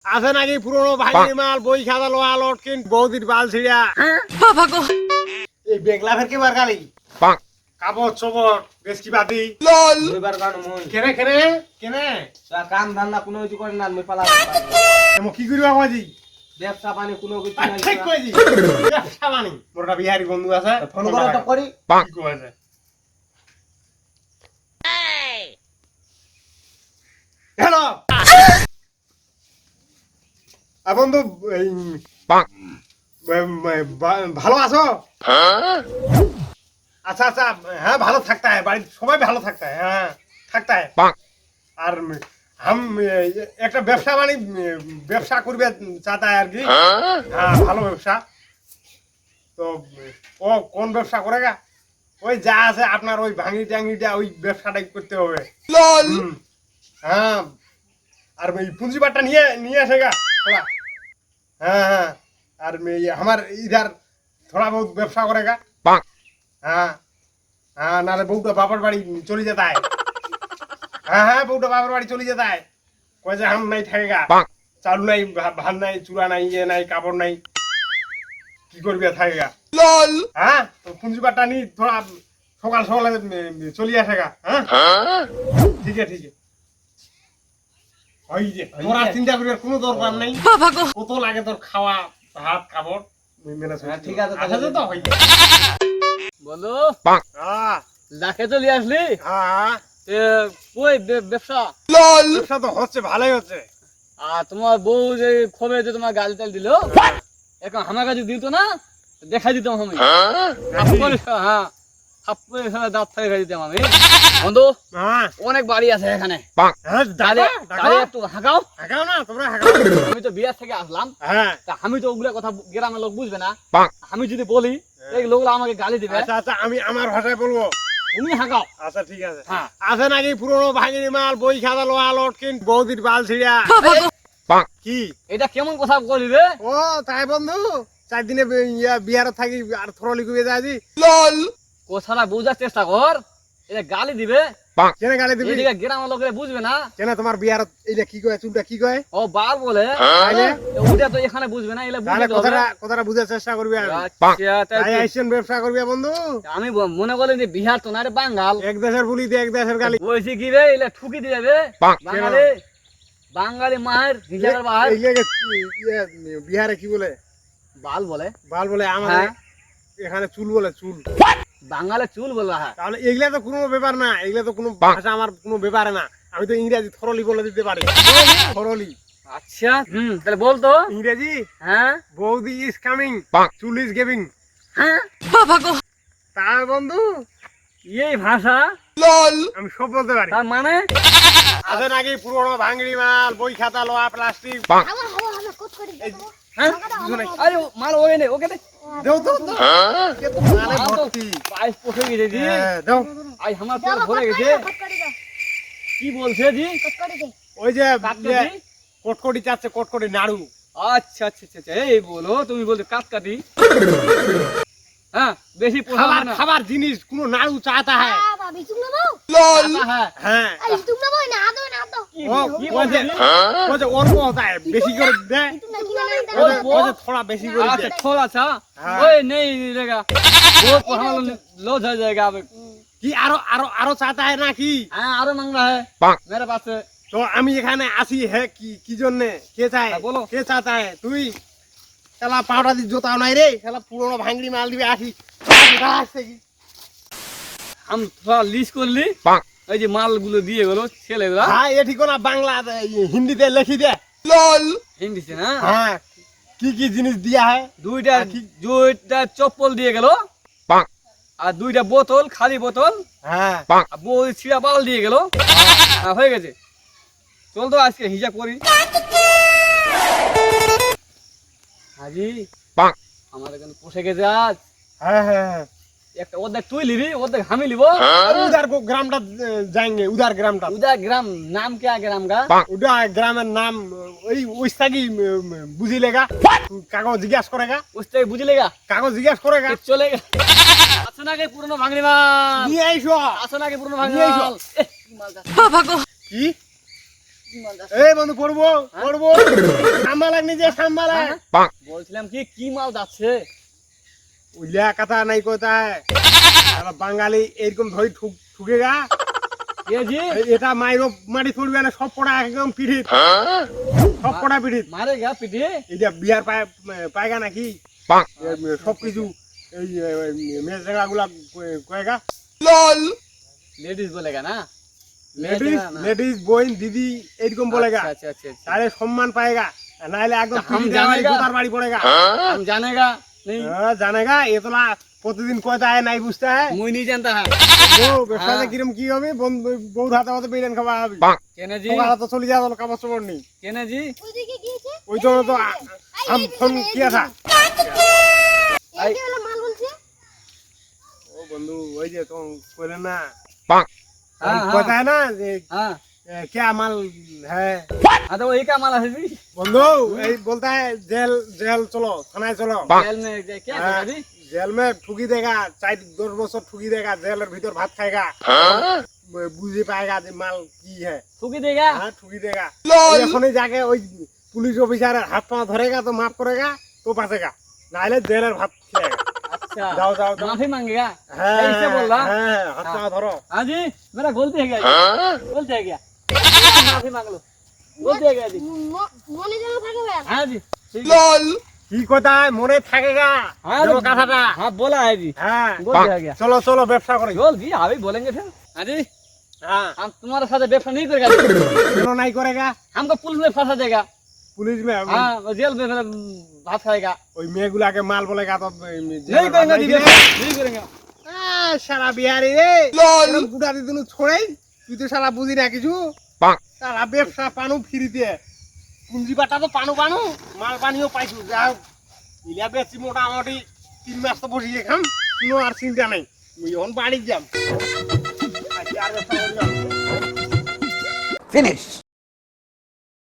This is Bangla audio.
আছে নাকি পুরনো ভাঙির মাল বই খাতা লোহা লটকিন বৌদির বাল ছিড়া বাবা গো এই বেগলা ফের কেবার গালি কাপড় চোপড় বেশকি বাতি দুইবার গান মই কেনে কেনে কেনে তা কাম ধান্দা কোনো কিছু করে না মই পালা এমন কি করিবা কইছি ব্যবসা পানি কোনো কিছু নাই ঠিক কইছি ব্যবসা বানি মোরটা বিহারি বন্ধু আছে ফোন করে তো করি কি কইছে হ্যালো বন্ধু ভালো আছো আচ্ছা আচ্ছা হ্যাঁ ভালো থাকতে হয় বাড়ির সবাই ভালো থাকতে হয় হ্যাঁ থাকতে হয় আর একটা ব্যবসা মানে ব্যবসা করবে চাতা আর কি হ্যাঁ ভালো ব্যবসা তো ও কোন ব্যবসা করে গা ওই যা আছে আপনার ওই ভাঙি টাঙ্গিটা ওই ব্যবসাটাই করতে হবে হ্যাঁ আর ওই পুঁজিবারটা নিয়ে নিয়ে আসে গা थोड़ा हाँ हाँ और हमार इधर थोड़ा बहुत व्यवसाय करेगा हाँ हाँ नाले बहुटा बापर बाड़ी चली जाता है हाँ हाँ बहुटा बापर बाड़ी चली जाता है कोई से हम नहीं ठगेगा चालू नहीं भान नहीं चूड़ा नहीं ये नहीं कापड़ नहीं की कर भी ठगेगा हाँ तो पूंजी बाटा नहीं थोड़ा सकाल सकाल चली आसेगा हाँ ठीक है ওই যে তোরা চিন্তা করিবার কোনো দরকার নাই বাবা গো কত লাগে তোর খাওয়া ভাত কাপড় ঠিক আছে আছে তো হই বলো হ্যাঁ লাখে চলে আসলি হ্যাঁ কই ব্যবসা ব্যবসা তো হচ্ছে ভালোই হচ্ছে আর তোমার বউ যে খবে যে তোমার গাল টাল দিল এখন আমার কাছে দিত না দেখা দিতাম আমি হ্যাঁ থাপ্পড়ে দাঁত ফেলে খাই দিতাম আমি বন্ধু হ্যাঁ অনেক বাড়ি আছে এখানে হ্যাঁ তাহলে একটু হাঁকাও হাঁকাও না তোমরা হাঁকাও আমি তো বিয়ার থেকে আসলাম হ্যাঁ তা আমি তো ওগুলা কথা গ্রামের লোক বুঝবে না আমি যদি বলি এই লোকগুলো আমাকে গালি দিবে আচ্ছা আচ্ছা আমি আমার ভাষায় বলবো তুমি হাঁকাও আচ্ছা ঠিক আছে হ্যাঁ আছে নাকি পুরনো ভাঙিনি মাল বই খাতা লোহা লটকিন বৌদির বাল ছিড়া কি এটা কেমন কথা বলি রে ও তাই বন্ধু 4 দিনে বিহারে থাকি আর থরলি কইবে যাই কথাটা বোঝার চেষ্টা কর এটা গালি দিবে কেন গালি দিবি এদিকে গ্রামের লোকেরা বুঝবে না কেন তোমার বিহার এইটা কি কয় চুলটা কি কয় ও বাল বলে তাইলে ওটা তো এখানে বুঝবে না এলা তাহলে বুঝবে কথাটা বুঝার চেষ্টা করবি আমি আচ্ছা তাই আইছেন ব্যবসা করবি বন্ধু আমি মনে করলাম যে বিহার তো না রে বাঙ্গাল এক দেশের বলি দে এক দেশের গালি বলছি কি রে এলা ঠুকি দিবে রে বাঙালি বাঙালি মায়ের হিজাবের বাহার বিহারে কি বলে বাল বলে বাল বলে আমাদের হ্যাঁ। এখানে চুল বলে চুল বাঙালি চুল বলে হ্যাঁ তাহলে এগুলা তো কোনো ব্যাপার না এগুলা তো কোনো ভাষা আমার কোনো ব্যাপারে না আমি তো ইংরেজি থরলি বলে দিতে পারি থরলি আচ্ছা তাহলে বল তো ইংরেজি হ্যাঁ বৌদি ইজ কামিং চুল ইজ গিভিং হ্যাঁ বাবা গো তা বন্ধু এই ভাষা আমি সব বলতে পারি তার মানে আছে নাকি পুরোনো ভাঙড়ি মাল বই খাতা লোহা প্লাস্টিক হ্যাঁ আরে মাল ওকে নে ওকে দে দেও তো কে তো মালে ভর্তি পাইস পড়ে গেছে জি হ্যাঁ দাও আই আমার পেট ভরে গেছে কি বলছে জি ওই যে কাটকাটি? কটকটি চাচ্ছে কটকটি নাড়ু আচ্ছা আচ্ছা আচ্ছা এই বলো তুমি বলতে কাটকাটি হ্যাঁ বেশি পোষা খাবার না খাবার জিনিস কোনো নাড়ু চাহতা है হ্যাঁ হ্যাঁ কি ও কি ওই যে বলছে ওই যে অল্প होता है বেশি করে দে ওই যে थोड़ा বেশি করে দে अच्छा थोड़ा सा हाँ। ओए नहीं मिलेगा वो हम लॉस हो जाएगा अब কি আরো আরো আরো চাহতা है না কি हाँ आरो मांग रहा है मेरे पास से তো আমি এখানে আসি হে কি কি জন্য কে চায় হ্যাঁ, বলো। কে চাহতা है তুই শালা পাউডার দি জোতাও নাই রে শালা পুরনো ভাঙড়ি মাল দিবে আসি আসছে কি हम थोड़ा लिस्ट कर ली এই যে মালগুলো দিয়ে গেল ছেলেগুলা হ্যাঁ এ ঠিক না বাংলা হিন্দিতে লিখি দে হিন্দিতে না হ্যাঁ কি জিনিস দিয়া है দুইটা চপ্পল দিয়ে গেল আর দুইটা বোতল খালি বোতল হ্যাঁ আর বই ছিঁড়া বাল দিয়ে গেল হয়ে গেছে চল তো আজকে হিসাব করি হাজি আমাদের এখানে পোষে গেছে আজ হ্যাঁ হ্যাঁ একটা অর্ধেক তুই লিবি অর্ধেক আমি লিব उधर को ग्रामটা जाएंगे उधर ग्रामটা उधर ग्राम नाम क्या ग्राम का उधर গ্রামের নাম ওই ওইস্তাগি বুঝি লেগা কাগজ জিজ্ঞাস করেগা उससे बुझ लेगा কাগজ জিজ্ঞাস করেগা চলেগা আছে নাকি পুরনো ভাঙড়ি মাল নিয়ে আইসো আছে নাকি পুরনো ভাঙড়ি নিয়ে আইসো। মাল বাবা গো কি কি মাল যাচ্ছে? এই বন্ধু পড়বো পড়বো সাম্বা লাগনি যে সাম্বা লাগ বলছিলাম কি মাল যাচ্ছে? উইলা কথা নাই কোথায় বাঙালি এরকম ধরে ঠুকে গা কে জি? এটা মাইরো মাটি পড়বে না সব পড়া একদম পিঠিত সব পড়া পিঠিত মারে গা পিঠে? এটা বিয়ার পায়গা নাকি সব কিছু এই মেয়ে জায়গা গুলা কয়েগা লেডিস বলেগা না? লেডিস বোন দিদি এরকম বলেগা আচ্ছা আচ্ছা আচ্ছা। তাহলে সম্মান পাएगा নাইলে একদম हम পিঠে जानेगा। জুতার বাড়ি পড়েগা हम जानेगा नहीं, জানেগা এতলা প্রতিদিন কয়টা হয় নাই বুঝতে হয় मुई नहीं जानता है। ও ব্যবসাতে কিরম কি হবে বউ হাতে হাতে বেরেন খাওয়া হবে केने जी? তোমার তো চলে যাওয়া কাপড় চোপড় নেই केने जी? ওইদিকে গিয়েছে ওই জন্য তো আম ফোন কি আছে এই যে হলো মাল বলছে ও বন্ধু ওই যে তো কইলে না हाँ কথা हाँ है ना যে हाँ क्या माल है हाँ, तो वही का माल है जी? बंधु यही बोलता है जेल जेल चलो थानाয় चलो जेल में क्या हाँ, करेगा जी? जेल में ठुकी देगा 4-10 বছর ठुकी देगा जेल भीतर भात खाएगा बुझे पाएगा যে মাল কি है थूकी देगा? हाँ ठुकी देगा এখনই जाके ওই পুলিশ অফিসারের হাত পা ধরেगा तो माफ करेगा तो बचेगा नाले जेलर भात खाएगा अच्छा, जाओ जाओ जाओ माफी मांगेगा? हाँ ऐसे बोल रहा? हाँ हाथ पा धरो हाँ जी, मेरा गलती है क्या जी? गलती है क्या? माफी मांग लो। गलती है क्या जी? মনে যেন থাকবে हाँ जी, ठीक है। কি কথা মনে থাকেগা हाँ দেখো जी, কথাটা हाँ बोला है जी। হ্যাঁ गलती है क्या? চলো চলো ব্যবসা করি बोल जी, अभी बोलेंगे फिर। हाँ जी, হ্যাঁ हम तुम्हारे साथ व्यवसाय नहीं करेगा जी। কেন নাই করেগা हमको पुलिस में फंसा देगा। पुलिस में हाँ, जेल में फिर भात खाएगा। ওই মেয়েগুলাকে মাল বলেগা তো नहीं करेंगे जी, व्यवसाय नहीं करेंगे। সারা বিহারি রে এরকম গুড়া দিদিন ছড়াই তুই তো সারা বুঝি না কিছু সারা ব্যবসা পানু ফিরিতে পুঞ্জি বাটা তো পানু পানু মাল পানিও পাইছু যাও ইলিয়া বেশি মোটামুটি 3 মাস তো বসিয়ে খাম কোনো আর চিন্তা নাই মুই এখন বাড়ি যাম আজকে আর ব্যবসা করি না। Finish.